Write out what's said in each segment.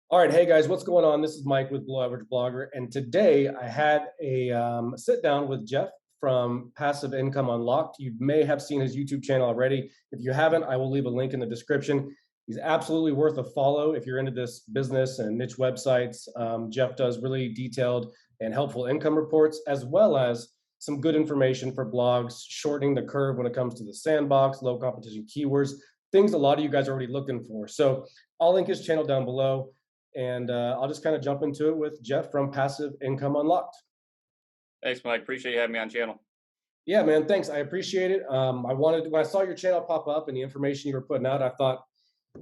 All right, hey guys, what's going on? This is Mike with Below Average Blogger, and today I had a sit down with Jeff from Passive Income Unlocked. You may have seen his YouTube channel already. If you haven't, I will leave a link in the description. He's absolutely worth a follow if you're into this business and niche websites. Jeff does really detailed and helpful income reports, as well as some good information for blogs, shortening the curve when it comes to the sandbox, low competition keywords, things a lot of you guys are already looking for. So I'll link his channel down below. And I'll just kind of jump into it with Jeff from Passive Income Unlocked. Thanks, Mike. Appreciate you having me on channel. Yeah, man, thanks. I appreciate it. When I saw your channel pop up and the information you were putting out, I thought,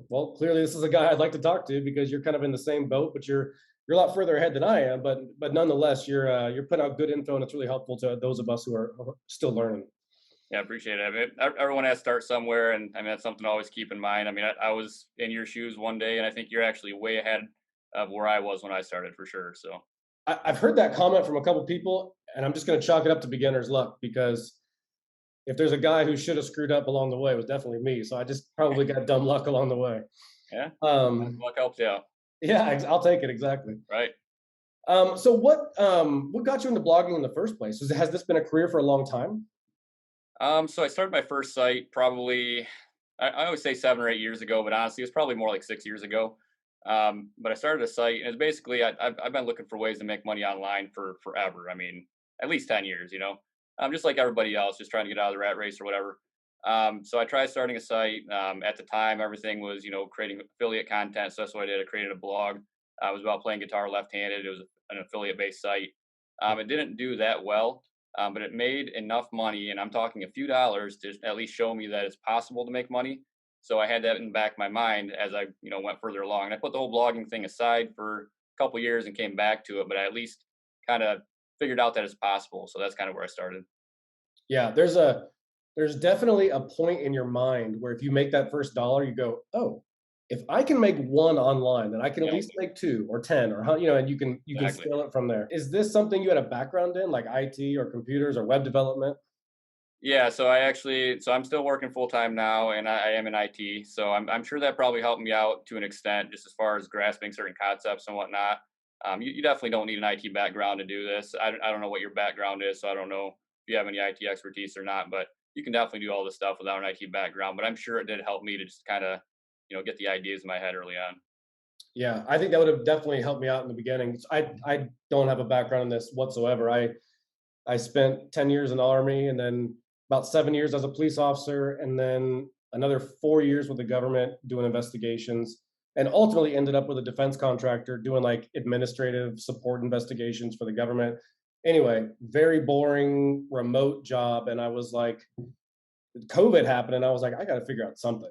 well, clearly this is a guy I'd like to talk to because you're kind of in the same boat, but you're a lot further ahead than I am. But nonetheless, you're putting out good info, and it's really helpful to those of us who are still learning. Yeah, appreciate it. I mean, everyone has to start somewhere, and I mean that's something to always keep in mind. I mean, I was in your shoes one day, and I think you're actually way ahead of where I was when I started for sure. So I've heard that comment from a couple people, and I'm just going to chalk it up to beginner's luck because if there's a guy who should have screwed up along the way, it was definitely me. So I just probably got dumb luck along the way. yeah, Um, luck helps you out, yeah, I'll take it exactly. right? So what got you into blogging in the first place? Has this been a career for a long time? So I started my first site probably I always say 7 or 8 years ago, but honestly, it was probably more like 6 years ago. But I started a site, and it's basically I've been looking for ways to make money online for forever. I mean, at least 10 years. Just like everybody else, just trying to get out of the rat race or whatever. So I tried starting a site. At the time, everything was creating affiliate content. So that's what I did. I created a blog. It was about playing guitar left-handed. It was an affiliate-based site. It didn't do that well, but it made enough money, and I'm talking a few dollars to at least show me that it's possible to make money. So I had that in the back of my mind as I, went further along. And I put the whole blogging thing aside for a couple years and came back to it, but I at least kind of figured out that it's possible. So that's kind of where I started. Yeah, there's definitely a point in your mind where if you make that first dollar, you go, oh, if I can make one online, then I can at Yeah, least make two or 10 or and you can exactly. scale it from there. Is this something you had a background in, like IT or computers or web development? Yeah, so I'm still working full time now, and I am in IT. So I'm sure that probably helped me out to an extent, just as far as grasping certain concepts and whatnot. You definitely don't need an IT background to do this. I don't know what your background is, so I don't know if you have any IT expertise or not. But you can definitely do all this stuff without an IT background. But I'm sure it did help me to just kind of get the ideas in my head early on. Yeah, I think that would have definitely helped me out in the beginning. I don't have a background in this whatsoever. I spent 10 years in the army and then about 7 years as a police officer and then another 4 years with the government doing investigations and ultimately ended up with a defense contractor doing like administrative support investigations for the government. Anyway, very boring remote job. And I was like, COVID happened, and I was like, I got to figure out something.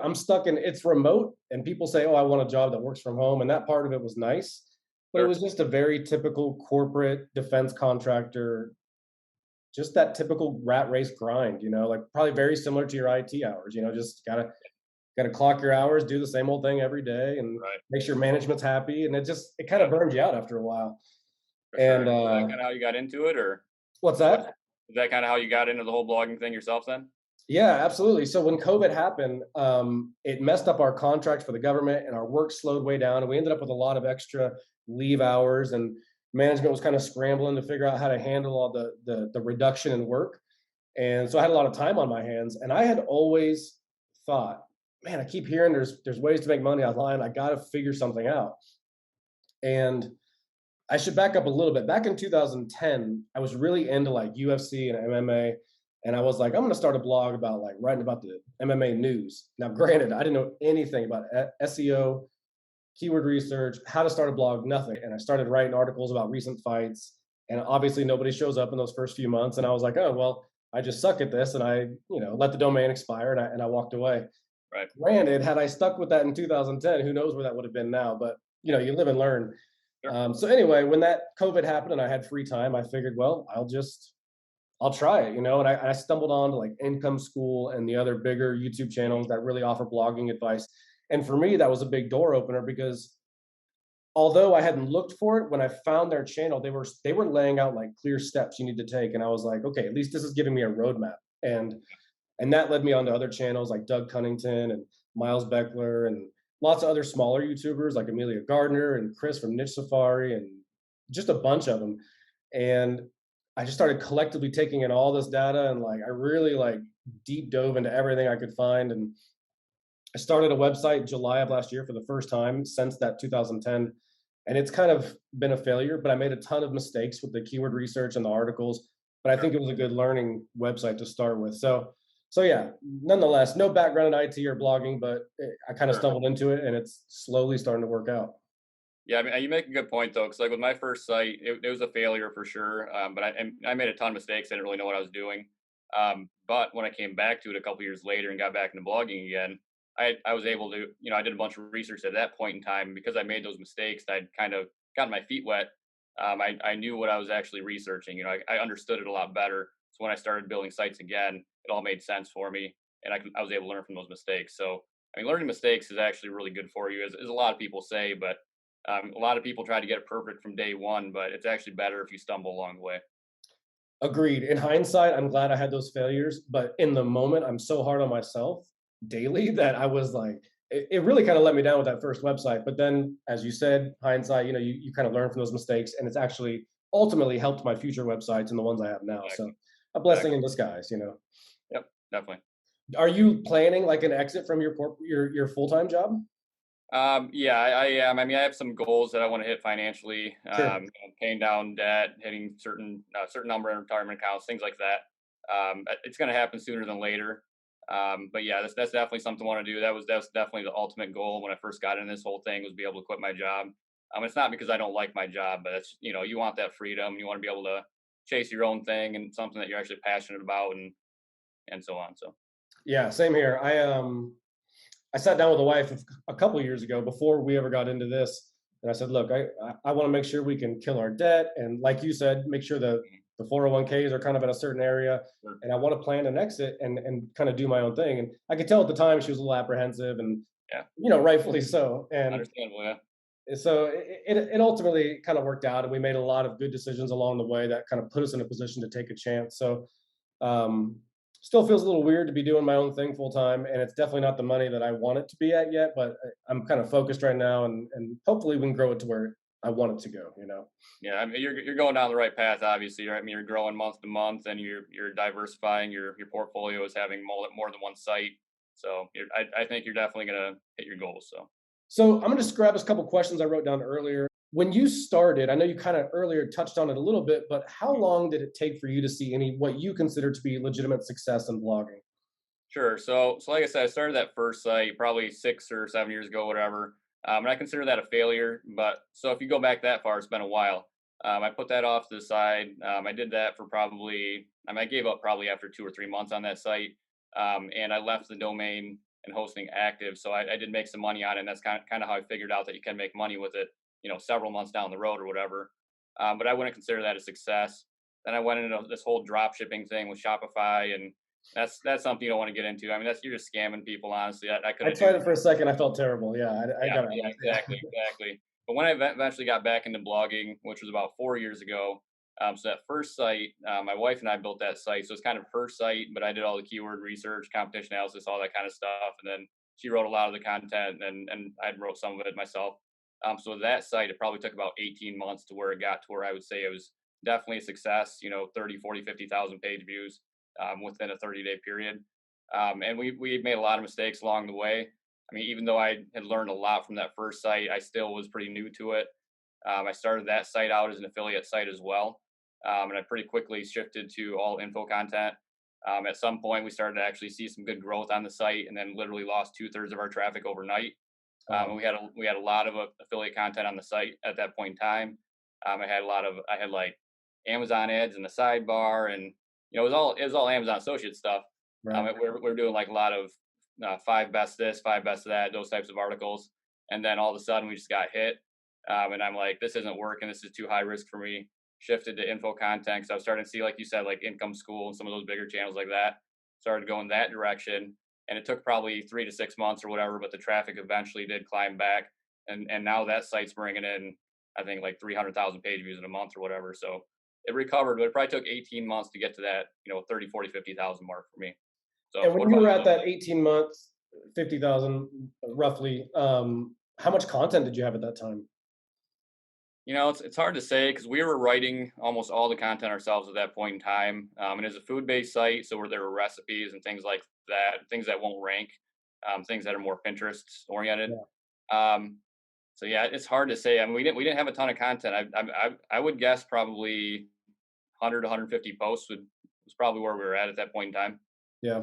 I'm stuck in it's remote, and people say, oh, I want a job that works from home, and that part of it was nice, but it Sure. was just a very typical corporate defense contractor, just that typical rat race grind. Like probably very similar to your IT hours. Just gotta clock your hours, do the same old thing every day, and Right. make sure management's happy, and it kind of Yep. burns you out after a while. For sure. And And is that kind of how you got into it, or what's what? that? Is that kind of how you got into the whole blogging thing yourself then? Yeah, absolutely. So when COVID happened, it messed up our contract for the government, and our work slowed way down. And we ended up with a lot of extra leave hours, and management was kind of scrambling to figure out how to handle all the reduction in work. And so I had a lot of time on my hands, and I had always thought, man, I keep hearing there's ways to make money online. I got to figure something out. And I should back up a little bit. Back in 2010, I was really into like UFC and MMA, and I was like, I'm going to start a blog about like writing about the MMA news. Now, granted, I didn't know anything about SEO, keyword research, how to start a blog, nothing. And I started writing articles about recent fights, and obviously nobody shows up in those first few months. And I was like, oh well, I just suck at this, and I let the domain expire, and I walked away. Right. Granted, had I stuck with that in 2010, who knows where that would have been now? But you live and learn. Sure. So anyway, when that COVID happened and I had free time, I figured, well, I'll try it, and I stumbled on to like Income School and the other bigger YouTube channels that really offer blogging advice. And for me, that was a big door opener because although I hadn't looked for it, when I found their channel, they were laying out like clear steps you need to take. And I was like, okay, at least this is giving me a roadmap. And that led me on to other channels like Doug Cunnington and Miles Beckler and lots of other smaller YouTubers like Amelia Gardner and Chris from Niche Safari and just a bunch of them. And I just started collectively taking in all this data and like I really like deep dove into everything I could find. And I started a website July of last year for the first time since that 2010. And it's kind of been a failure, but I made a ton of mistakes with the keyword research and the articles. But I Sure. think it was a good learning website to start with. So yeah, nonetheless, no background in IT or blogging, but I kind of Sure. stumbled into it and it's slowly starting to work out. Yeah, I mean, you make a good point though, because like with my first site, it was a failure for sure. But I made a ton of mistakes. I didn't really know what I was doing. But when I came back to it a couple years later and got back into blogging again, I was able to, I did a bunch of research at that point in time because I made those mistakes. I'd kind of gotten my feet wet. I knew what I was actually researching. I understood it a lot better. So when I started building sites again, it all made sense for me, and I was able to learn from those mistakes. So I mean, learning mistakes is actually really good for you, as a lot of people say, but a lot of people try to get it perfect from day one, but it's actually better if you stumble along the way. Agreed. In hindsight, I'm glad I had those failures, but in the moment, I'm so hard on myself daily that I was like, it really kind of let me down with that first website. But then, as you said, hindsight, you kind of learn from those mistakes, and it's actually ultimately helped my future websites and the ones I have now. So, Exactly. a blessing Exactly. in disguise. Yep. Definitely. Are you planning like an exit from your full time job? Yeah, I am. I mean, I have some goals that I want to hit financially. Sure. Paying down debt, hitting certain number of retirement accounts, things like that. It's going to happen sooner than later. But yeah, that's definitely something I want to do. That was definitely the ultimate goal when I first got in this whole thing, was be able to quit my job. It's not because I don't like my job, but it's, you want that freedom. You want to be able to chase your own thing and something that you're actually passionate about, and so on. So Yeah, same here. I sat down with a wife a couple years ago before we ever got into this, and I said, "Look, I want to make sure we can kill our debt, and like you said, make sure the 401ks are kind of in a certain area, sure. and I want to plan an exit and kind of do my own thing." And I could tell at the time she was a little apprehensive, and Yeah, rightfully so. And understandable. Yeah. so it ultimately kind of worked out, and we made a lot of good decisions along the way that kind of put us in a position to take a chance. So um, still feels a little weird to be doing my own thing full time, and it's definitely not the money that I want it to be at yet. But I'm kind of focused right now, and hopefully we can grow it to where I want it to go. Yeah, I mean, you're going down the right path, obviously. Right? I mean, you're growing month to month, and you're diversifying. Your portfolio is having more than one site, so I think you're definitely gonna hit your goals. So So I'm gonna just grab a couple questions I wrote down earlier. When you started, I know you kind of earlier touched on it a little bit, but how mhm. long did it take for you to see any what you consider to be legitimate success in blogging? Sure. So like I said, I started that first site probably 6 or 7 years ago, whatever. And I consider that a failure. But so if you go back that far, it's been a while. I put that off to the side. I did that for probably, I gave up probably after 2 or 3 months on that site. And I left the domain and hosting active. So I did make some money on it. And that's kind of how I figured out that you can make money with it, several months down the road or whatever. But I wouldn't consider that a success. Then I went into this whole drop shipping thing with Shopify, and that's something you don't want to get into. I mean, that's you're just scamming people. Honestly, I could I have do. tried it for a second. I felt terrible. Yeah, I Yeah, got yeah, it. exactly, exactly. But when I eventually got back into blogging, which was about 4 years ago, so that first site, my wife and I built that site. So it's kind of her site, but I did all the keyword research, competition analysis, all that kind of stuff, and then she wrote a lot of the content, and I wrote some of it myself. So that site, it probably took about 18 months to where it got to where I would say it was definitely a success. 30, 40, 50,000 page views within a 30-day period. And we made a lot of mistakes along the way. I mean, even though I had learned a lot from that first site, I still was pretty new to it. I started that site out as an affiliate site as well, and I pretty quickly shifted to all info content. At some point, we started to actually see some good growth on the site, and then literally lost 2/3 of our traffic overnight. And Wow. we had a lot of affiliate content on the site at that point in time. I had like Amazon ads in the sidebar, and it was all Amazon associate stuff. Right. We're doing like a lot of five best this, five best that, those types of articles, and then all of a sudden we just got hit, and I'm like, this isn't working. This is too high risk for me. Shifted to info content because I was starting to see, like you said, like Income School and some of those bigger channels like that. Started going that direction, and it took probably 3 to 6 months or whatever, but the traffic eventually did climb back, and now that site's bringing in, I think, like 300,000 page views in a month or whatever. So it recovered, but it probably took 18 months to get to that 30, 40, 50,000 mark for me. So And what when you about were you at though? that 18 months, 50,000 roughly. How much content did you have at that time? It's hard to say because we were writing almost all the content ourselves at that point in time. And it's a food-based site, so where there were recipes and things like that, things that won't rank, things that are more Pinterest oriented. Yeah. Um, so yeah, it's hard to say. I mean, we didn't have a ton of content. I would guess probably 100 to 150 posts was probably where we were at that point in time. Yeah.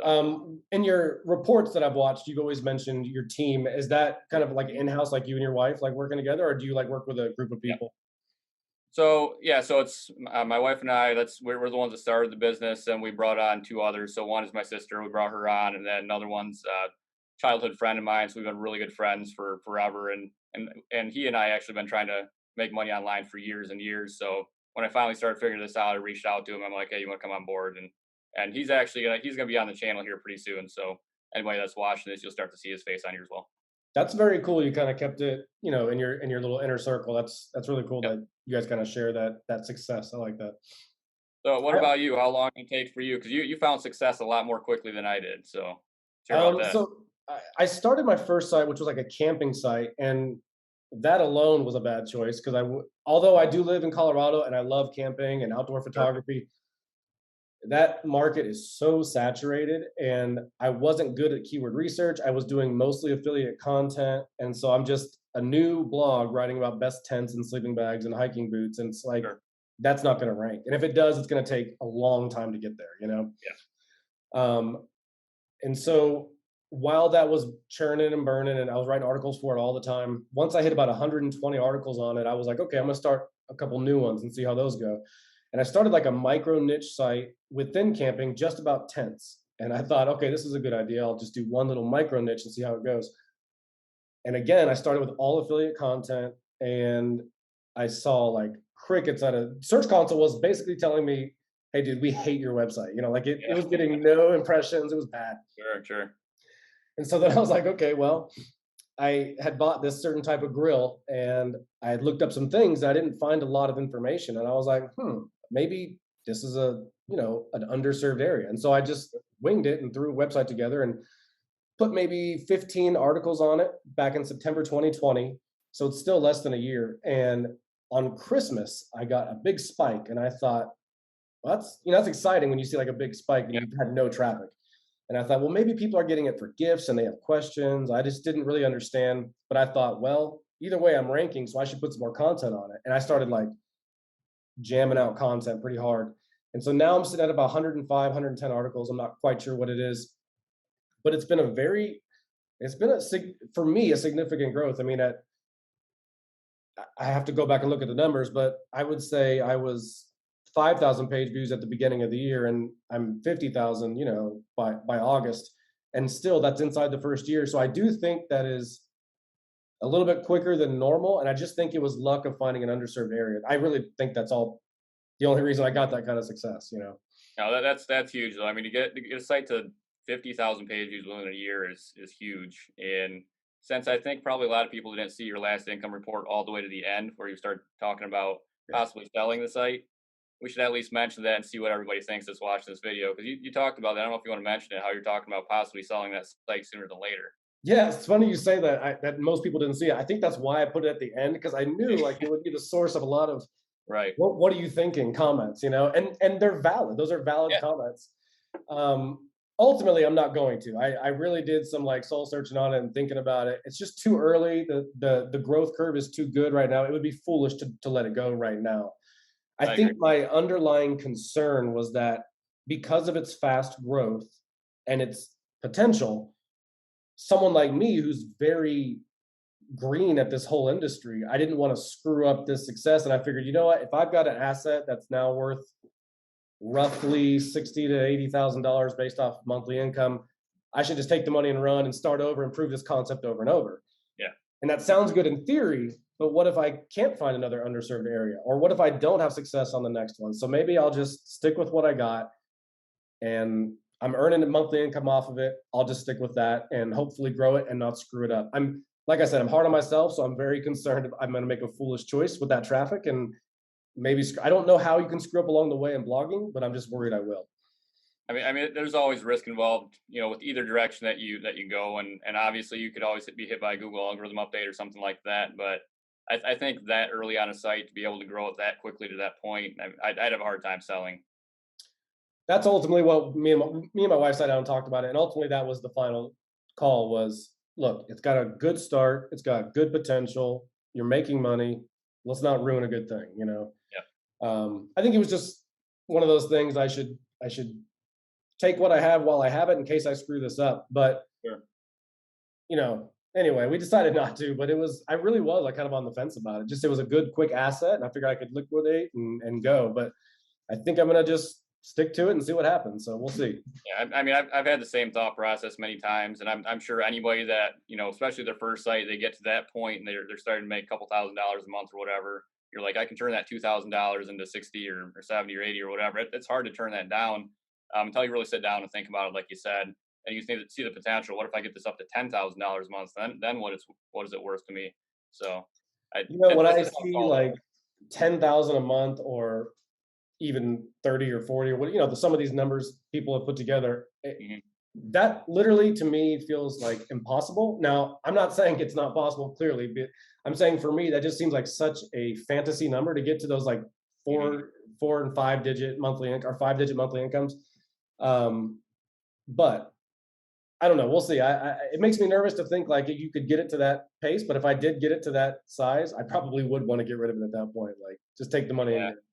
So In your reports that I've watched, you've always mentioned your team. Is that kind of like in-house, like you and your wife, like working together, or do you like work with a group of yeah. people? So yeah, so it's my wife and I. We're the ones that started the business, and we brought on two others. So one is my sister. We brought her on, and then another one's childhood friend of mine. So we've been really good friends for forever, and he and I actually been trying to make money online for years and years. So when I finally started figuring this out, I reached out to him. I'm like, hey, you want to come on board? And he's gonna be on the channel here pretty soon. So anybody that's watching this, you'll start to see his face on here as well. That's very cool. You kind of kept it, in your little inner circle. That's really cool Yep. that you guys kind of share that success. I like that. So what I- about you? How long did it take for you? Because you found success a lot more quickly than I did. So share about that. I started my first site, which was like a camping site, and that alone was a bad choice because although I do live in Colorado and I love camping and outdoor Sure. photography, that market is so saturated and I wasn't good at keyword research. I was doing mostly affiliate content. And so I'm just a new blog writing about best tents and sleeping bags and hiking boots. And it's like, Sure. that's not going to rank. And if it does, it's going to take a long time to get there. Yeah. Um, and so while that was churning and burning and I was writing articles for it all the time, once I hit about 120 articles on it, I was like, okay, I'm going to start a couple new ones and see how those go. And I started like a micro niche site within camping just about tents. And I thought, okay, this is a good idea. I'll just do one little micro niche and see how it goes. And again, I started with all affiliate content and I saw like crickets out of Search Console was basically telling me, hey, dude, we hate your website. Like it was Yeah. getting no impressions. It was bad. Sure. Sure. And so then I was like, okay, well, I had bought this certain type of grill and I had looked up some things. And I didn't find a lot of information. And I was like, maybe this is an underserved area. And so I just winged it and threw a website together and put maybe 15 articles on it back in September 2020. So it's still less than a year. And on Christmas, I got a big spike and I thought, well, that's exciting when you see like a big spike and Yeah. you've had no traffic. And I thought, well, maybe people are getting it for gifts and they have questions. I just didn't really understand. But I thought, well, either way, I'm ranking, so I should put some more content on it. And I started like jamming out content pretty hard. And so now I'm sitting at about 105, 110 articles. I'm not quite sure what it is, but it's been for me, a significant growth. I mean, I have to go back and look at the numbers, but I would say I was 5,000 page views at the beginning of the year, and I'm 50,000, by August, and still that's inside the first year. So I do think that is a little bit quicker than normal, and I just think it was luck of finding an underserved area. I really think that's all the only reason I got that kind of success. No, that's huge though. I mean, to get a site to 50,000 page views within a year is huge. And since I think probably a lot of people didn't see your last income report all the way to the end, where you start talking about Yeah. possibly selling the site, we should at least mention that and see what everybody thinks that's watching this video. Because you talked about that. I don't know if you want to mention it, how you're talking about possibly selling that site sooner than later. Yeah, it's funny you say that. That most people didn't see it. I think that's why I put it at the end because I knew like it would be the source of a lot of Right. what are you thinking comments, and they're valid. Those are valid Yeah. comments. Ultimately, I'm not going to. I really did some like soul searching on it and thinking about it. It's just too early. The growth curve is too good right now. It would be foolish to let it go right now. I I think agree. my underlying concern was that because of its fast growth and its potential, someone like me who's very green at this whole industry, I didn't want to screw up this success. And I figured, you know what, if I've got an asset that's now worth roughly 60 to $80,000 based off monthly income, I should just take the money and run and start over and prove this concept over and over. Yeah. And that sounds good in theory, but what if I can't find another underserved area? Or what if I don't have success on the next one? So maybe I'll just stick with what I got and I'm earning a monthly income off of it. I'll just stick with that and hopefully grow it and not screw it up. Like I said, I'm hard on myself, so I'm very concerned I'm going to make a foolish choice with that traffic and maybe I don't know how you can screw up along the way in blogging, but I'm just worried I will. I mean, there's always risk involved, with either direction that you go, and obviously you could always be hit by a Google algorithm update or something like that. But I think that early on a site to be able to grow it that quickly to that point, I'd have a hard time selling. That's ultimately what me and my wife sat down and talked about it, and ultimately that was the final call. Was, look, it's got a good start, it's got good potential. You're making money. Let's not ruin a good thing. Yeah, I think it was just one of those things. I should take what I have while I have it in case I screw this up. But sure. anyway, we decided not to. But I really was like kind of on the fence about it. Just it was a good, quick asset, and I figured I could liquidate and go. But I think I'm gonna just stick to it and see what happens. So we'll see. Yeah, I mean, I've had the same thought process many times, and I'm sure anybody that especially their first site, they get to that point and they're starting to make a couple $1,000s a month or whatever. You're like, I can turn that $2,000 into 60 or 70 or 80 or whatever. It's hard to turn that down until you really sit down and think about it, like you said, and you see the potential. What if I get this up to $10,000 a month? Then what is it worth to me? So, When it's I a tough see call though. like 10,000 a month or even 30 or 40 or what, some of these numbers people have put together, Hmm. that literally to me feels like impossible. Now, I'm not saying it's not possible, clearly, but I'm saying for me, that just seems like such a fantasy number to get to those like Hmm. four and 5 digit monthly or 5 digit monthly incomes. Um, but I don't know. We'll see. It makes me nervous to think like you could get it to that pace, but if I did get it to that size, I probably would want to get rid of it at that point. Like just take the money and Yeah. get it.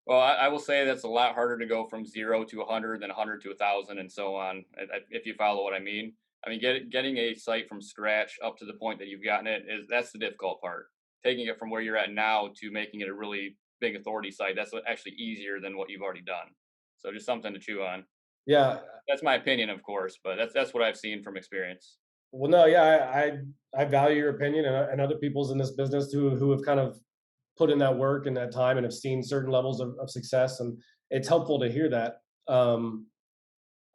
Well, I will say that's a lot harder to go from 0 to 100 than 100 to 1,000 and so on, if you follow what I mean. I mean, getting a site from scratch up to the point that you've gotten it that's the difficult part. Taking it from where you're at now to making it a really big authority site, that's actually easier than what you've already done. So just something to chew on. Yeah. That's my opinion, of course, but that's what I've seen from experience. Well, no, yeah, I value your opinion and other people's in this business who have kind of put in that work and that time and have seen certain levels of success, and it's helpful to hear that. Um,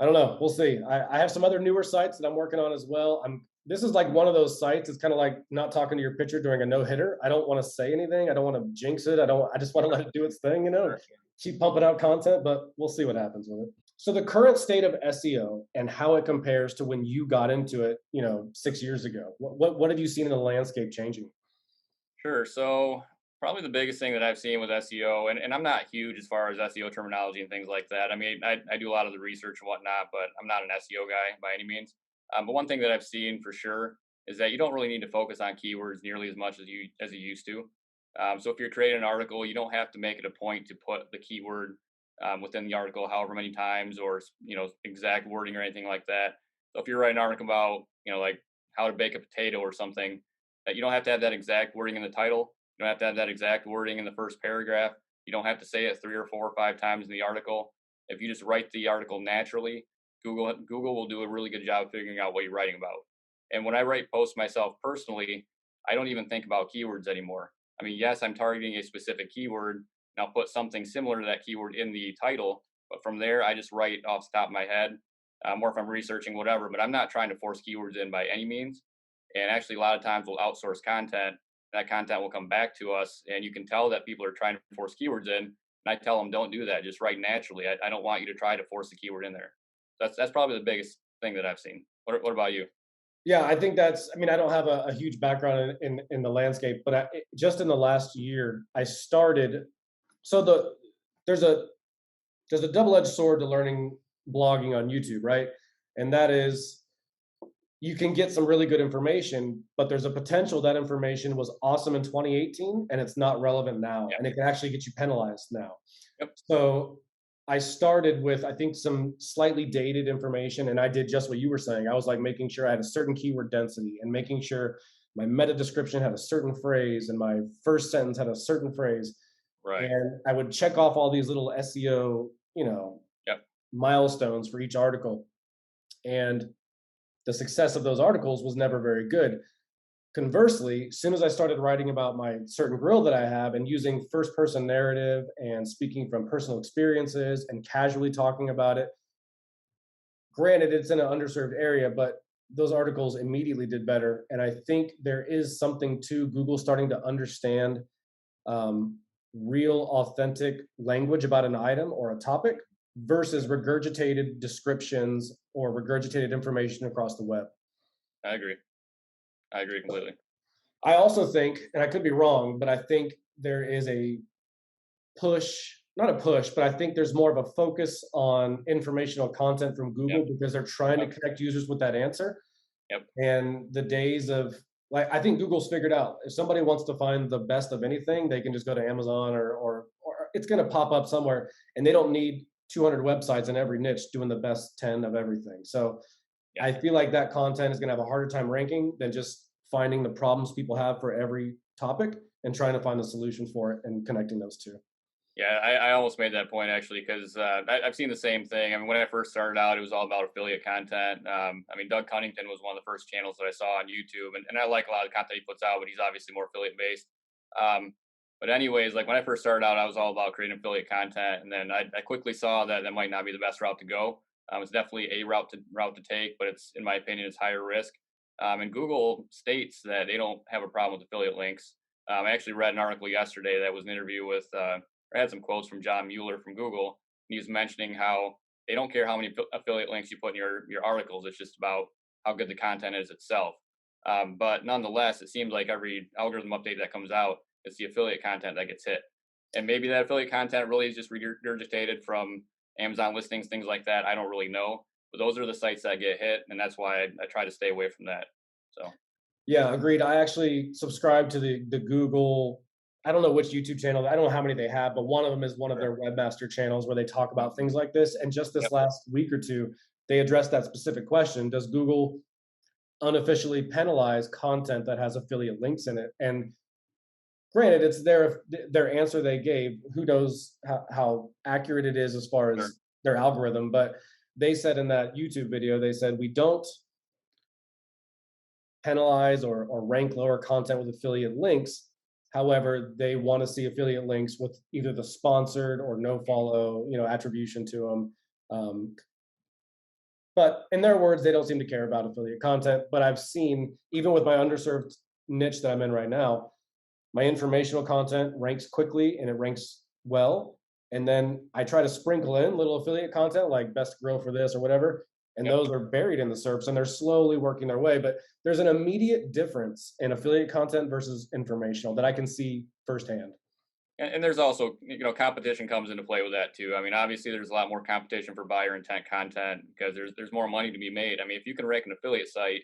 I don't know. We'll see. I have some other newer sites that I'm working on as well. This is like one of those sites. It's kind of like not talking to your pitcher during a no hitter. I don't want to say anything. I don't want to jinx it. I just want to let it do its thing, and Sure. keep pumping out content. But we'll see what happens with it. So the current state of SEO and how it compares to when you got into it, 6 years ago. What have you seen in the landscape changing? Sure. So probably the biggest thing that I've seen with SEO, and I'm not huge as far as SEO terminology and things like that. I mean, I do a lot of the research and whatnot, but I'm not an SEO guy by any means. But one thing that I've seen for sure is that you don't really need to focus on keywords nearly as much as you used to. So if you're creating an article, you don't have to make it a point to put the keyword within the article however many times or exact wording or anything like that. So if you're writing an article about like how to bake a potato or something, that you don't have to have that exact wording in the title. You don't have to have that exact wording in the first paragraph. You don't have to say it 3 or 4 or 5 times in the article. If you just write the article naturally, Google will do a really good job figuring out what you're writing about. And when I write posts myself personally, I don't even think about keywords anymore. I mean, yes, I'm targeting a specific keyword, and I'll put something similar to that keyword in the title. But from there, I just write off the top of my head, or if I'm researching whatever. But I'm not trying to force keywords in by any means. And actually, a lot of times we'll outsource content. That content will come back to us, and you can tell that people are trying to force keywords in. And I tell them, don't do that. Just write naturally. I don't want you to try to force a keyword in there. That's probably the biggest thing that I've seen. What about you? Yeah, I think that's. I mean, I don't have a huge background in the landscape, but just in the last year, I started. So there's a there's a double edged sword to learning blogging on YouTube, right? And that is you can get some really good information, but there's a potential that information was awesome in 2018 and it's not relevant now, Yeah. and it can actually get you penalized now. Yep. So I started with, I think, some slightly dated information, and I did just what you were saying. I was like making sure I had a certain keyword density and making sure my meta description had a certain phrase and my first sentence had a certain phrase. Right. And I would check off all these little SEO, Yep. milestones for each article. And the success of those articles was never very good. Conversely, as soon as I started writing about my certain grill that I have and using first person narrative and speaking from personal experiences and casually talking about it, granted, it's in an underserved area, but those articles immediately did better. And I think there is something to Google starting to understand um, real, authentic language about an item or a topic. versus regurgitated descriptions or regurgitated information across the web. I agree. I agree completely. I also think, and I could be wrong, but I think there is a push, not a push, but I think there's more of a focus on informational content from Yep. Google because they're trying to Yep. connect users with that answer. Yep. And the days of, like, I think Google's figured out if somebody wants to find the best of anything, they can just go to Amazon or it's going to pop up somewhere, and they don't need 200 websites in every niche doing the best 10 of everything. So Yeah. I feel like that content is going to have a harder time ranking than just finding the problems people have for every topic and trying to find the solution for it and connecting those two. Yeah, I almost made that point actually because I've seen the same thing. I mean, when I first started out, it was all about affiliate content. I mean, Doug Cunnington was one of the first channels that I saw on YouTube, and I like a lot of the content he puts out, but he's obviously more affiliate based. Um, but anyways, like when I first started out, I was all about creating affiliate content, and then I quickly saw that that might not be the best route to go. It's definitely a route to take, but it's in my opinion, it's higher risk. And Google states that they don't have a problem with affiliate links. I actually read an article yesterday that was an interview with. I had some quotes from John Mueller from Google. And he was mentioning how they don't care how many affiliate links you put in your articles. It's just about how good the content is itself. But nonetheless, it seems like every algorithm update that comes out, it's the affiliate content that gets hit. And maybe that affiliate content really is just regurgitated from Amazon listings, things like that. I don't really know. But those are the sites that get hit. And that's why I try to stay away from that. So, Yeah, agreed. I actually subscribe to the Google. I don't know which YouTube channel. I don't know how many they have, but one of them is one of sure. their webmaster channels where they talk about things like this. And just this Yep. last week or two, they addressed that specific question: does Google unofficially penalize content that has affiliate links in it? And granted, it's their answer they gave. Who knows how accurate it is as far Sure. as their algorithm? But they said in that YouTube video, they said we don't penalize or rank lower content with affiliate links. However, they want to see affiliate links with either the sponsored or no follow, attribution to them. But in their words, they don't seem to care about affiliate content. But I've seen, even with my underserved niche that I'm in right now, my informational content ranks quickly and it ranks well. And then I try to sprinkle in little affiliate content like best grill for this or whatever. And Yep. those are buried in the SERPs and they're slowly working their way. But there's an immediate difference in affiliate content versus informational that I can see firsthand. And there's also, competition comes into play with that too. I mean, obviously, there's a lot more competition for buyer intent content because there's more money to be made. I mean, if you can rank an affiliate site,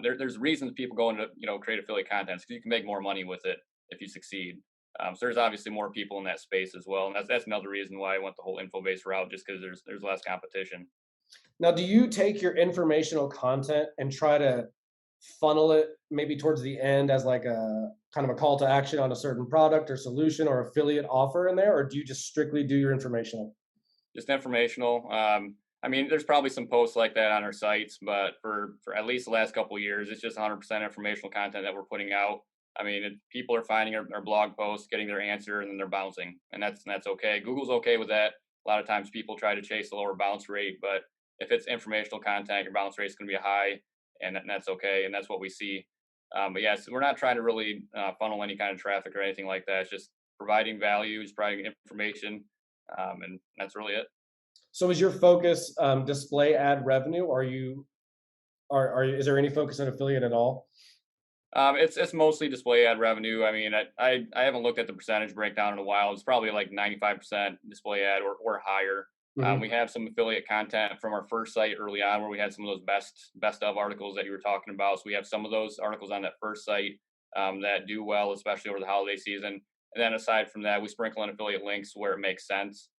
there's reasons people go into create affiliate content because you can make more money with it if you succeed. So there's obviously more people in that space as well, and that's another reason why I went the whole info based route, just because there's less competition. Now, do you take your informational content and try to funnel it maybe towards the end as like a kind of a call to action on a certain product or solution or affiliate offer in there, or do you just strictly do your informational? Just informational. I mean, there's probably some posts like that on our sites, but for at least the last couple of years, it's just 100% informational content that we're putting out. I mean, people are finding our blog posts, getting their answer, and then they're bouncing, and that's okay. Google's okay with that. A lot of times, people try to chase a lower bounce rate, but if it's informational content, your bounce rate is going to be high, and that's okay, and that's what we see. But yes, we're not trying to really funnel any kind of traffic or anything like that. It's just providing value, just providing information, and that's really it. So is your focus display ad revenue? Is there any focus on affiliate at all? It's mostly display ad revenue. I mean, I haven't looked at the percentage breakdown in a while. It's probably like 95% display ad or higher. Mhm. We have some affiliate content from our first site early on where we had some of those best of articles that you were talking about. So we have some of those articles on that first site that do well, especially over the holiday season. And then aside from that, we sprinkle in affiliate links where it makes sense.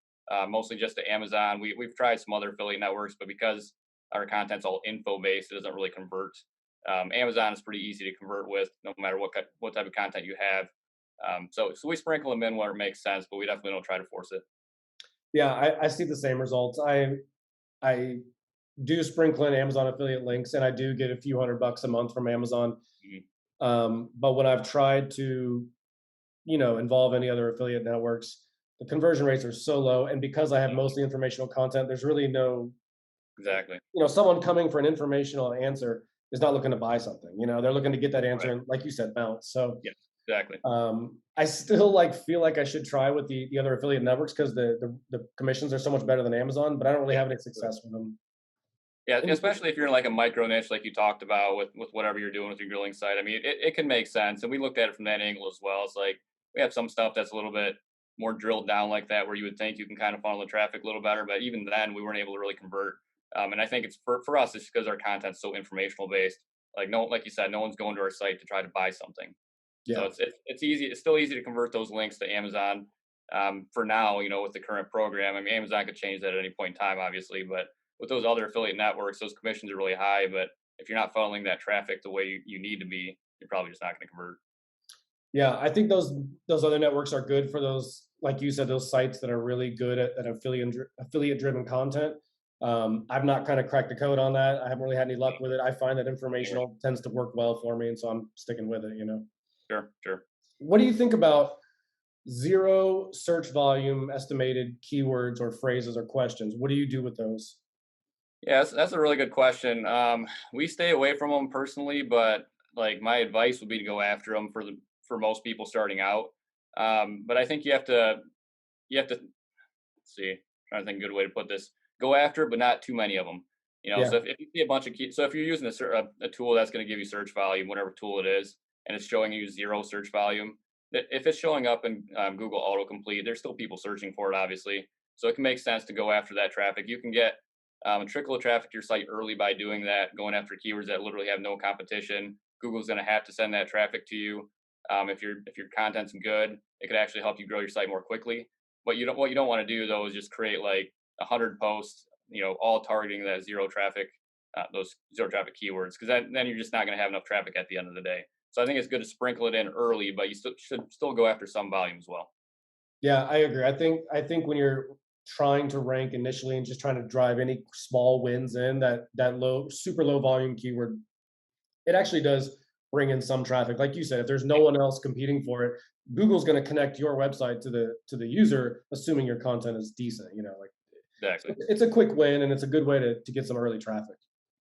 Mostly just to Amazon. We've tried some other affiliate networks, but because our content's all info based, it doesn't really convert. Amazon is pretty easy to convert with, no matter what type of content you have. So we sprinkle them in where it makes sense, but we definitely don't try to force it. Yeah, I see the same results. I do sprinkle in Amazon affiliate links, and I do get a few $100 a month from Amazon. Mhm. But when I've tried to, involve any other affiliate networks, the conversion rates are so low. And because I have Yeah, mostly informational content, there's really no, exactly. someone coming for an informational answer is not looking to buy something. They're looking to get that answer Right. and, like you said, bounce. So Yeah. Exactly. I still like feel like I should try with the other affiliate networks because the commissions are so much better than Amazon, but I don't really Yeah. have any success with them. Yeah, And especially if you're in like a micro niche, like you talked about with whatever you're doing with your grilling site. I mean, it can make sense, and we looked at it from that angle as well. It's like we have some stuff that's a little bit more drilled down like that, where you would think you can kind of funnel the traffic a little better, but even then, we weren't able to really convert. And I think it's for us, it's because our content's so informational based. Like no, like you said, no one's going to our site to try to buy something. So yeah, it's easy. It's still easy to convert those links to Amazon. For now, with the current program, I mean, Amazon could change that at any point in time, obviously, but with those other affiliate networks, those commissions are really high. But if you're not funneling that traffic the way you need to be, you're probably just not going to convert. yeah. I think those other networks are good for those, like you said, those sites that are really good at affiliate driven content. I've not kind of cracked the code on that. I haven't really had any luck with it. I find that informational tends to work well for me, and so I'm sticking with it. Sure, sure. What do you think about zero search volume estimated keywords or phrases or questions? What do you do with those? Yeah, that's a really good question. We stay away from them personally, but like my advice would be to go after them for most people starting out. But I think you have to see, trying to think of a good way to put this. Go after it, but not too many of them. Yeah, So if you see a bunch of so if you're using a tool that's going to give you search volume, whatever tool it is, and it's showing you zero search volume, if it's showing up in Google autocomplete, there's still people searching for it, obviously. So it can make sense to go after that traffic. You can get a trickle of traffic to your site early by doing that, going after keywords that literally have no competition. Google's going to have to send that traffic to you. If your content's good, it could actually help you grow your site more quickly. What you don't want to do though is just create like 100 posts, all targeting that zero traffic, those zero traffic keywords, because then you're just not going to have enough traffic at the end of the day. So I think it's good to sprinkle it in early, but you should still go after some volume as well. yeah, I agree. I think when you're trying to rank initially and just trying to drive any small wins in that low, super low volume keyword, it actually does bring in some traffic. Like you said, if there's no one else competing for it, Google's going to connect your website to the user, assuming your content is decent. Like Exactly. it's a quick win and it's a good way to get some early traffic.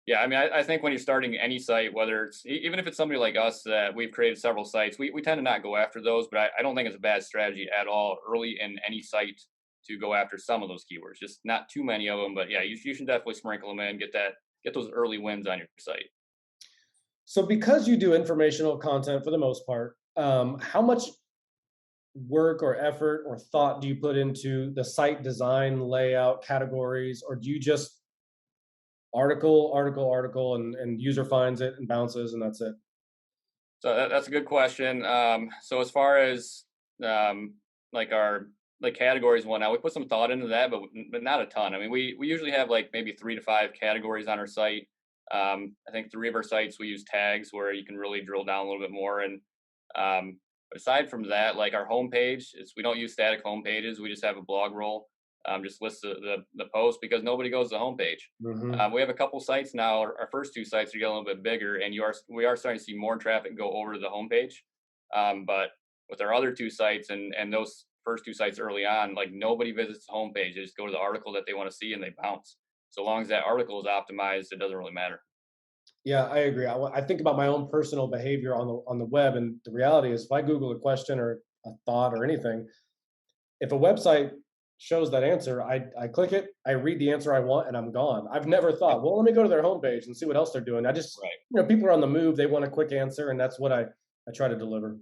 Yeah, I mean, I think when you're starting any site, whether it's even if it's somebody like us that we've created several sites, we tend to not go after those, but I don't think it's a bad strategy at all early in any site to go after some of those keywords. Just not too many of them, but yeah, you should definitely sprinkle them in, get those early wins on your site. So because you do informational content for the most part, how much work or effort or thought do you put into the site design, layout, categories, or do you just article, and user finds it and bounces and that's it? So that's a good question. So as far as like our like categories and whatnot, we put some thought into that, but not a ton. I mean, we usually have like maybe 3 to 5 categories on our site. I think 3 of our sites we use tags where you can really drill down a little bit more. And but aside from that, like our homepage, we don't use static homepages. We just have a blog roll. Just lists the post because nobody goes to the homepage. Hmm. We have a couple sites now. Our first 2 sites are getting a little bit bigger, and we are starting to see more traffic go over to the homepage. But with our other 2 sites and those first 2 sites early on, like nobody visits the homepage. They just go to the article that they want to see and they bounce. So long as that article is optimized, it doesn't really matter. Yeah, I agree. I think about my own personal behavior on the web, and the reality is, if I Google a question or a thought or anything, if a website shows that answer, I click it, I read the answer I want, and I'm gone. I've never thought, well, let me go to their homepage and see what else they're doing. I just, Right. people are on the move, they want a quick answer, and that's what I try to deliver.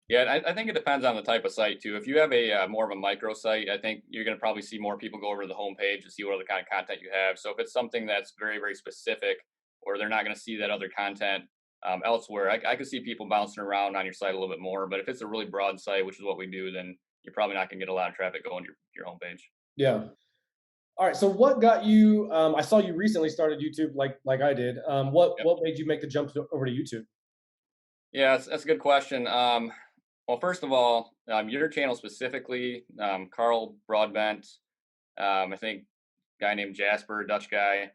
Yeah, and I think it depends on the type of site too. If you have a more of a micro site, I think you're going to probably see more people go over to the homepage to see what other kind of content you have. So if it's something that's very, very specific, or they're not going to see that other content elsewhere, I could see people bouncing around on your site a little bit more. But if it's a really broad site, which is what we do, then you're probably not going to get a lot of traffic going to your homepage. Yeah. All right. So what got you? I saw you recently started YouTube, like I did. What made you make the jump over to YouTube? Yeah, that's a good question. Well, first of all, your channel specifically, Carl Broadbent, I think guy named Jasper, Dutch guy.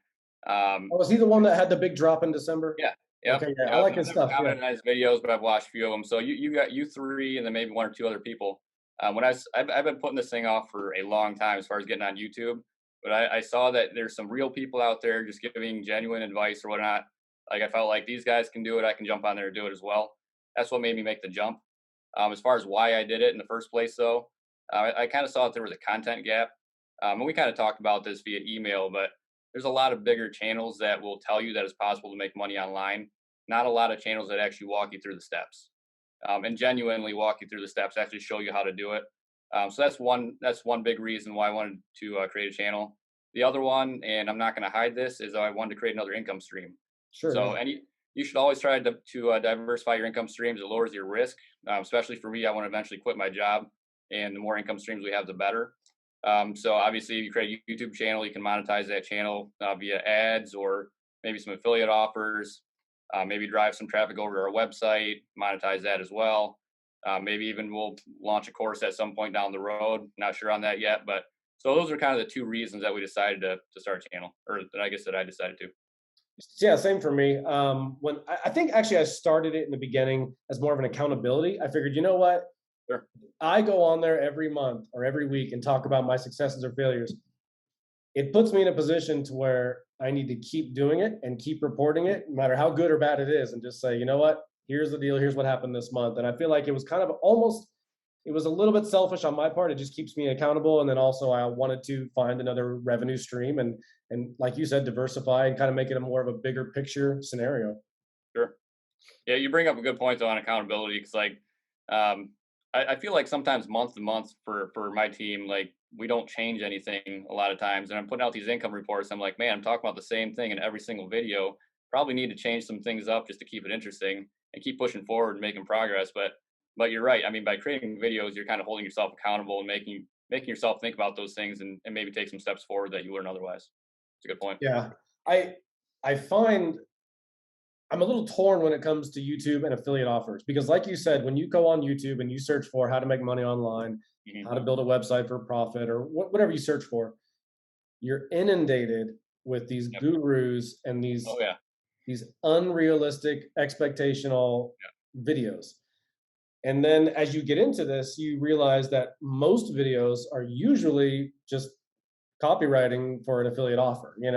Um, Oh, was he the one that had the big drop in December? yeah, yep, Okay, yeah, I yep. like I've his never stuff. Yeah. commented on his videos, but I've watched a few of them. So you got you three, and then maybe 1 or 2 other people. I've been putting this thing off for a long time as far as getting on YouTube, but I saw that there's some real people out there just giving genuine advice or whatnot. Like I felt like these guys can do it, I can jump on there and do it as well. That's what made me make the jump. As far as why I did it in the first place, though, I kind of saw that there was a content gap. And we kind of talked about this via email, but there's a lot of bigger channels that will tell you that it's possible to make money online. Not a lot of channels that actually walk you through the steps, and genuinely walk you through the steps, actually show you how to do it. So that's one big reason why I wanted to create a channel. The other one, and I'm not going to hide this, is I wanted to create another income stream. Sure, So yeah. you should always try to diversify your income streams. It lowers your risk, especially for me. I want to eventually quit my job, and the more income streams we have, the better. So obviously, if you create a YouTube channel, you can monetize that channel via ads or maybe some affiliate offers. Maybe drive some traffic over to our website, monetize that as well. Maybe even we'll launch a course at some point down the road. Not sure on that yet, but so those are kind of the two reasons that we decided to start a channel, or that I guess that I decided to. Yeah, same for me. When I think actually I started it in the beginning as more of an accountability. I figured, you know what? Sure. I go on there every month or every week and talk about my successes or failures. It puts me in a position to where I need to keep doing it and keep reporting it, no matter how good or bad it is, and just say, you know what? Here's the deal. Here's what happened this month. And I feel like it was kind of almost, it was a little bit selfish on my part. It just keeps me accountable. And then also I wanted to find another revenue stream and like you said, diversify and kind of make it a more of a bigger picture scenario. Sure. Yeah, you bring up a good point though on accountability, because like um, I feel like sometimes month to month for my team, like we don't change anything a lot of times, and I'm putting out these income reports. I'm like, man, I'm talking about the same thing in every single video. Probably need to change some things up just to keep it interesting and keep pushing forward and making progress. But you're right. I mean, by creating videos, you're kind of holding yourself accountable and making yourself think about those things and maybe take some steps forward that you wouldn't otherwise. It's a good point. Yeah. I I find I'm a little torn when it comes to YouTube and affiliate offers because, like you said, when you go on YouTube and you search for how to make money online, Hmm. how to build a website for profit, or whatever you search for, you're inundated with these Yep. gurus and Oh yeah. these unrealistic expectational Yeah. videos. And then as you get into this, you realize that most videos are usually just copywriting for an affiliate offer, Yeah.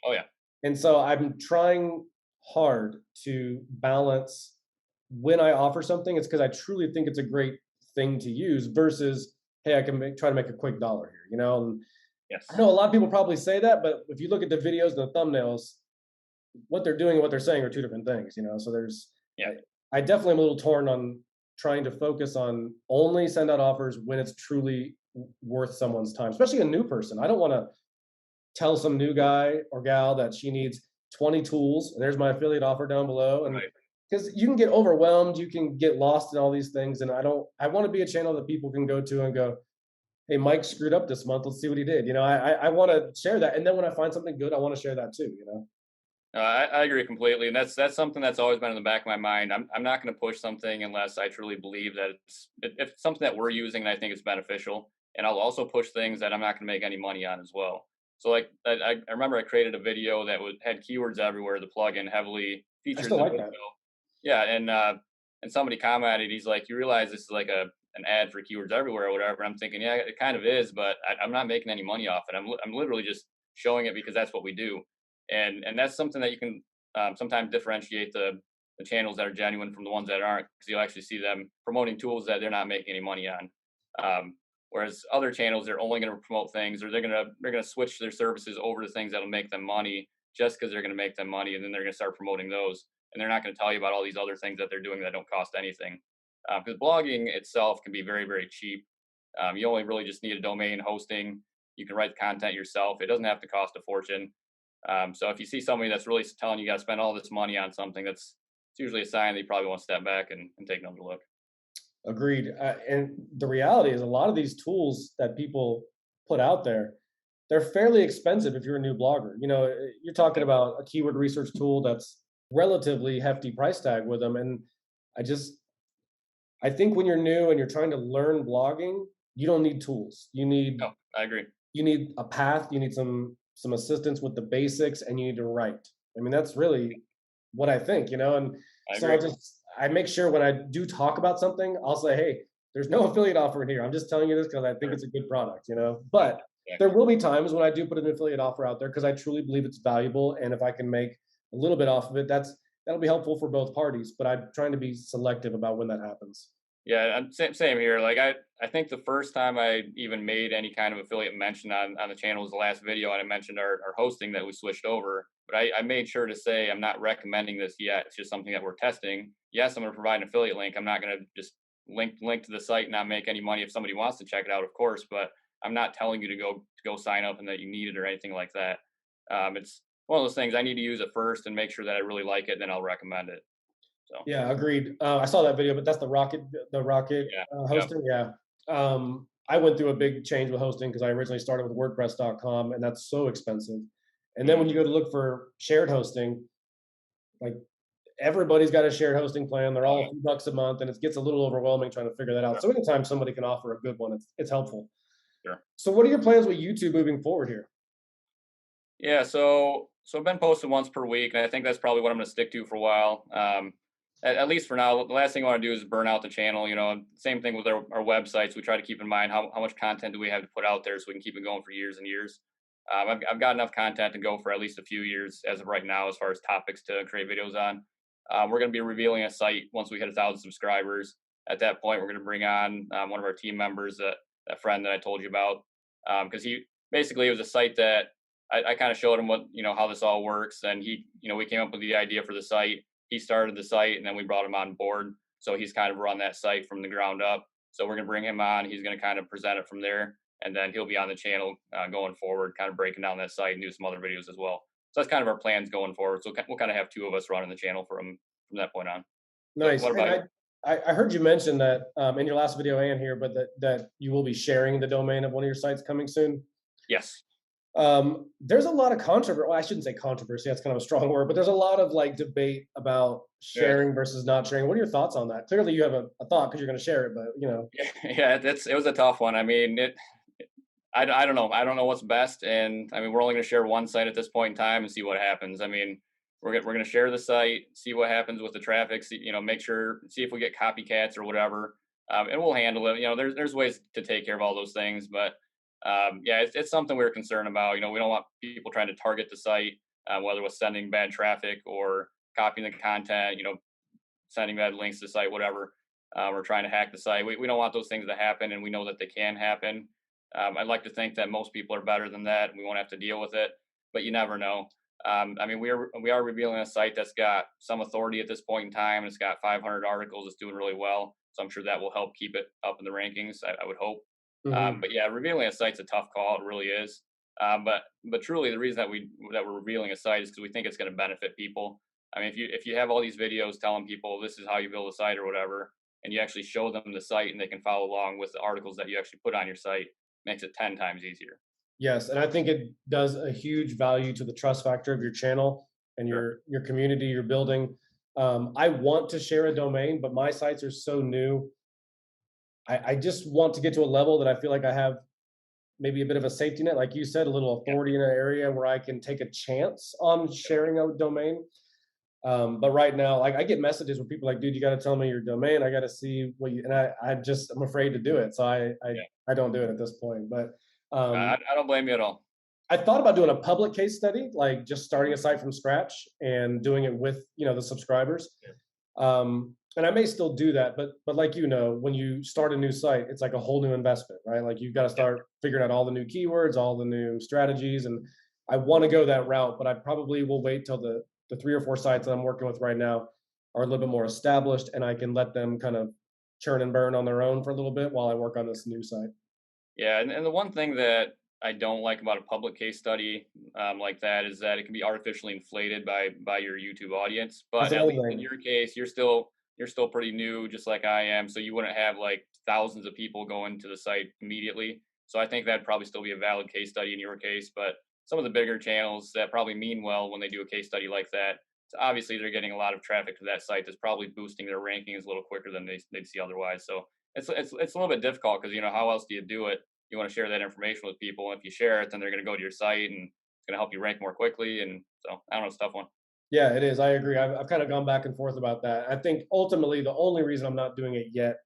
Oh yeah. and so I'm trying hard to balance when I offer something, it's because I truly think it's a great thing to use versus, hey, I can try to make a quick dollar here. And I Yes. know a lot of people probably say that, but if you look at the videos and the thumbnails, what they're doing and what they're saying are two different things. So Yeah. I definitely am a little torn on trying to focus on only send out offers when it's truly worth someone's time, especially a new person. I don't want to tell some new guy or gal that she needs 20 tools and there's my affiliate offer down below, and Right. because you can get overwhelmed, you can get lost in all these things, and I want to be a channel that people can go to and go, hey, Mike screwed up this month, let's see what he did. I want to share that, and then when I find something good I want to share that too. I agree completely, and that's something that's always been in the back of my mind. I'm not going to push something unless I truly believe that if it's something that we're using and I think it's beneficial. And I'll also push things that I'm not going to make any money on as well. So like I remember I created a video that had keywords everywhere. The plugin heavily I features still the like video. that. Yeah, and somebody commented, he's like, "You realize this is like an ad for keywords everywhere or whatever." And I'm thinking, yeah, it kind of is, but I'm not making any money off it. I'm literally just showing it because that's what we do, and that's something that you can sometimes differentiate the channels that are genuine from the ones that aren't, because you'll actually see them promoting tools that they're not making any money on. Um, Whereas other channels, they're only going to promote things, or they're going to switch their services over to things that'll make them money just because they're going to make them money, and then they're going to start promoting those, and they're not going to tell you about all these other things that they're doing that don't cost anything. Because blogging itself can be very, very cheap. You only really just need a domain hosting. You can write the content yourself. It doesn't have to cost a fortune. So if you see somebody that's really telling you got to spend all this money on something, that's it's usually a sign that you probably want to step back and take another look. Agreed. And the reality is a lot of these tools that people put out there, they're fairly expensive if you're a new blogger. You're talking Yep. about a keyword research tool that's relatively hefty price tag with them. And I just, I think when you're new and you're trying to learn blogging, you don't need tools. No, I agree. You need a path, you need some assistance with the basics, and you need to write. I mean, that's really what I think. And I so agree. I make sure when I do talk about something, I'll say, hey, there's no affiliate offer in here. I'm just telling you this because I think Sure. it's a good product. Yeah. But there Exactly. will be times when I do put an affiliate offer out there because I truly believe it's valuable. And if I can make a little bit off of it, that'll be helpful for both parties. But I'm trying to be selective about when that happens. Yeah, same here. Like I think the first time I even made any kind of affiliate mention on the channel was the last video, and I mentioned our hosting that we switched over. But I made sure to say I'm not recommending this yet. It's just something that we're testing. Yes, I'm going to provide an affiliate link. I'm not going to just link to the site and not make any money if somebody wants to check it out, of course. But I'm not telling you to go sign up and that you need it or anything like that. It's one of those things I need to use it first and make sure that I really like it, then I'll recommend it. So Yeah, agreed. I saw that video, but that's the Rocket yeah, yep, hosting. Yeah. I went through a big change with hosting because I originally started with WordPress.com, and that's so expensive. And then hmm when you go to look for shared hosting, like everybody's got a shared hosting plan. They're oh all yeah, a few bucks a month, and it gets a little overwhelming trying to figure that out. sure, So anytime somebody can offer a good one, it's helpful. sure. So what are your plans with YouTube moving forward here? Yeah, so I've been posting once per week, and I think that's probably what I'm going to stick to for a while. At least for now. The last thing I want to do is burn out the channel. Same thing with our websites. We try to keep in mind how much content do we have to put out there so we can keep it going for years and years. I've got enough content to go for at least a few years as of right now, as far as topics to create videos on. We're going to be revealing a site once we hit 1,000 subscribers. At that point, we're going to bring on one of our team members, that friend that I told you about, because he basically it was a site that I kind of showed him how this all works, and we came up with the idea for the site. He started the site, and then we brought him on board. So he's kind of run that site from the ground up. So we're gonna bring him on. He's gonna kind of present it from there, and then he'll be on the channel going forward, kind of breaking down that site and do some other videos as well. So that's kind of our plans going forward. So we'll kind of have two of us running the channel from that point on. So Nice. what And about you? I heard you mention that in your last video and here, but that you will be sharing the domain of one of your sites coming soon. Yes. There's a lot of controversy. Well, I shouldn't say controversy. That's kind of a strong word, but there's a lot of like debate about Yeah. sharing versus not sharing. What are your thoughts on that? Clearly, you have a thought because you're going to share it, but Yeah. It was a tough one. I mean, I don't know. I don't know what's best, and I mean, we're only going to share one site at this point in time and see what happens. I mean, we're going to share the site, see what happens with the traffic, make sure, see if we get copycats or whatever, and we'll handle it. There's ways to take care of all those things, but yeah, it's something we're concerned about. We don't want people trying to target the site, whether with sending bad traffic or copying the content. Sending bad links to the site, whatever, or trying to hack the site. We don't want those things to happen, and we know that they can happen. I'd like to think that most people are better than that, and we won't have to deal with it, but you never know. I mean, we are revealing a site that's got some authority at this point in time, and it's got 500 articles. It's doing really well, so I'm sure that will help keep it up in the rankings. I would hope. Mhm. But yeah, revealing a site's a tough call. It really is. But truly, the reason that we're revealing a site is because we think it's going to benefit people. I mean, if you have all these videos telling people this is how you build a site or whatever, and you actually show them the site and they can follow along with the articles that you actually put on your site, makes it 10 times easier. Yes, and I think it does a huge value to the trust factor of your channel and Sure. your community you're building. I want to share a domain, but my sites are so new. I just want to get to a level that I feel like I have maybe a bit of a safety net, like you said, a little Yeah. authority in an area where I can take a chance on sharing a domain. But right now, like I get messages where people are like, dude, you got to tell me your domain. I got to see what you, and I'm afraid to do it. So Yeah. I don't do it at this point. But I, um, I don't blame you at all. I thought about doing a public case study, like just starting a site from scratch and doing it with, the subscribers. Yeah. And I may still do that, but like when you start a new site, it's like a whole new investment, right? Like you've got to Yeah. start figuring out all the new keywords, all the new strategies, and I want to go that route, but I probably will wait till the 3 or 4 sites that I'm working with right now are a little bit more established, and I can let them kind of churn and burn on their own for a little bit while I work on this new site. Yeah, and the one thing that I don't like about a public case study like that is that it can be artificially inflated by your YouTube audience. That's But at another least in thing. your case, you're still pretty new, just like I am. So you wouldn't have like thousands of people going to the site immediately. So I think that'd probably still be a valid case study in your case. But some of the bigger channels that probably mean well when they do a case study like that, so obviously they're getting a lot of traffic to that site that's probably boosting their rankings a little quicker than they'd see otherwise. So it's a little bit difficult because how else do you do it? You want to share that information with people. And if you share it, then they're going to go to your site and it's going to help you rank more quickly. And so I don't know, it's a tough one. Yeah, it is. I agree. I've kind of gone back and forth about that. I think ultimately the only reason I'm not doing it yet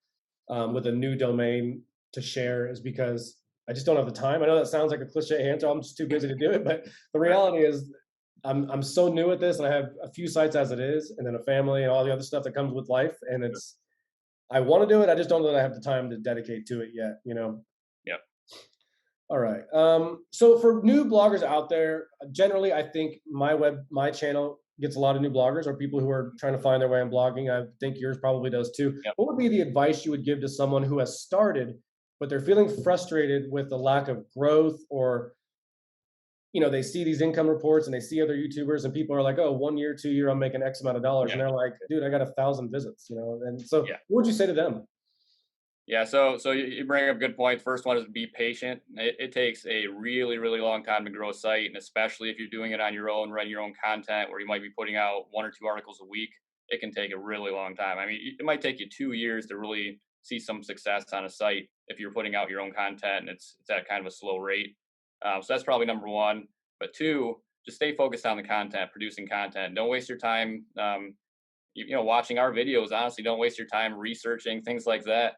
with a new domain to share is because I just don't have the time. I know that sounds like a cliche answer. I'm just too busy to do it, but the Right. reality is I'm so new at this, and I have a few sites as it is, and then a family and all the other stuff that comes with life, and I want to do it. I just don't know that I have the time to dedicate to it yet, you know? Yep. All right. So for new bloggers out there, generally, I think my channel gets a lot of new bloggers or people who are trying to find their way in blogging. I think yours probably does too. Yep. What would be the advice you would give to someone who has started, but they're feeling frustrated with the lack of growth, or they see these income reports and they see other YouTubers and people are like, oh, 1 year, 2 year, I'm making X amount of dollars, and Yeah. they're like, dude, I got 1,000 visits, and so Yeah. what would you say to them? Yeah, so you bring up a good point. First one is be patient. It takes a really, really long time to grow a site, and especially if you're doing it on your own, running your own content, where you might be putting out 1 or 2 articles a week, it can take a really long time. I mean, it might take you 2 years to really see some success on a site if you're putting out your own content and it's at kind of a slow rate. So that's probably number one. But two, just stay focused on the content, producing content. Don't waste your time. Watching our videos. Honestly, don't waste your time researching things like that.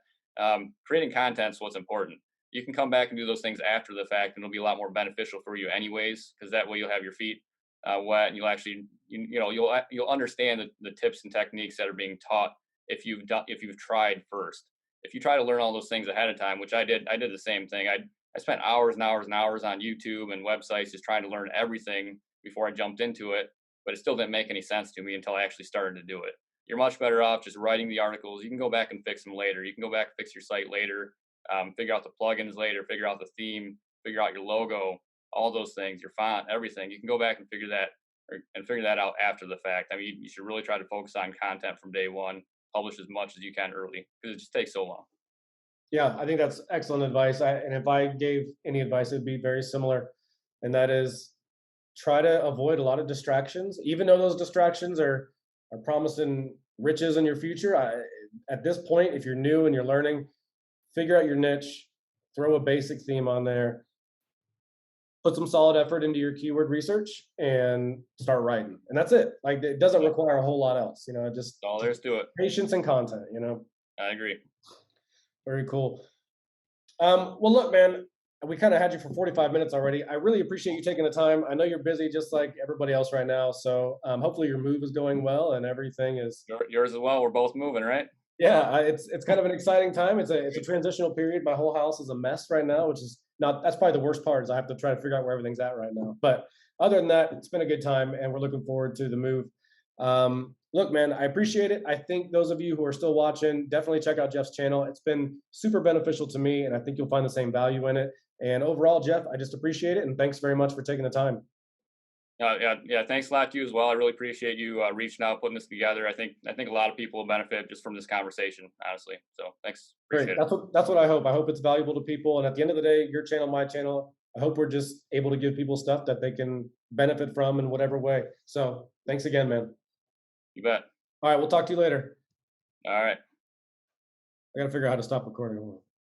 Creating content is what's important. You can come back and do those things after the fact, and it'll be a lot more beneficial for you anyways, because that way you'll have your feet wet, and you'll actually, you'll understand the tips and techniques that are being taught if you've tried first. If you try to learn all those things ahead of time, which I did the same thing. I spent hours and hours and hours on YouTube and websites just trying to learn everything before I jumped into it, but it still didn't make any sense to me until I actually started to do it. You're much better off just writing the articles. You can go back and fix them later. You can go back and fix your site later, figure out the plugins later, figure out the theme, figure out your logo, all those things, your font, everything. You can go back and figure that out after the fact. I mean, you should really try to focus on content from day one. Publish as much as you can early because it just takes so long. Yeah, I think that's excellent advice. And if I gave any advice, it'd be very similar. And that is, try to avoid a lot of distractions, even though those distractions are promising riches in your future. At this point, if you're new and you're learning, figure out your niche, throw a basic theme on there, put some solid effort into your keyword research, and start writing. And that's it. Like, it doesn't Yep. require a whole lot else. That's all there Just is to it. patience and content. I agree. Very cool. Well, look, man, we kind of had you for 45 minutes already. I really appreciate you taking the time. I know you're busy just like everybody else right now. So hopefully your move is going well and everything is. Yours as well. We're both moving, right? Yeah, it's kind of an exciting time. It's a transitional period. My whole house is a mess right now, which is not that's probably the worst part is I have to try to figure out where everything's at right now. But other than that, it's been a good time, and we're looking forward to the move. Look, man, I appreciate it. I think those of you who are still watching, definitely check out Jeff's channel. It's been super beneficial to me, and I think you'll find the same value in it. And overall, Jeff, I just appreciate it, and thanks very much for taking the time. Yeah. Thanks a lot to you as well. I really appreciate you reaching out, putting this together. I think a lot of people will benefit just from this conversation, honestly. So thanks. Great. Appreciate it. That's what I hope. I hope it's valuable to people. And at the end of the day, your channel, my channel, I hope we're just able to give people stuff that they can benefit from in whatever way. So thanks again, man. You bet. All right, we'll talk to you later. All right. I gotta figure out how to stop recording. Hold on.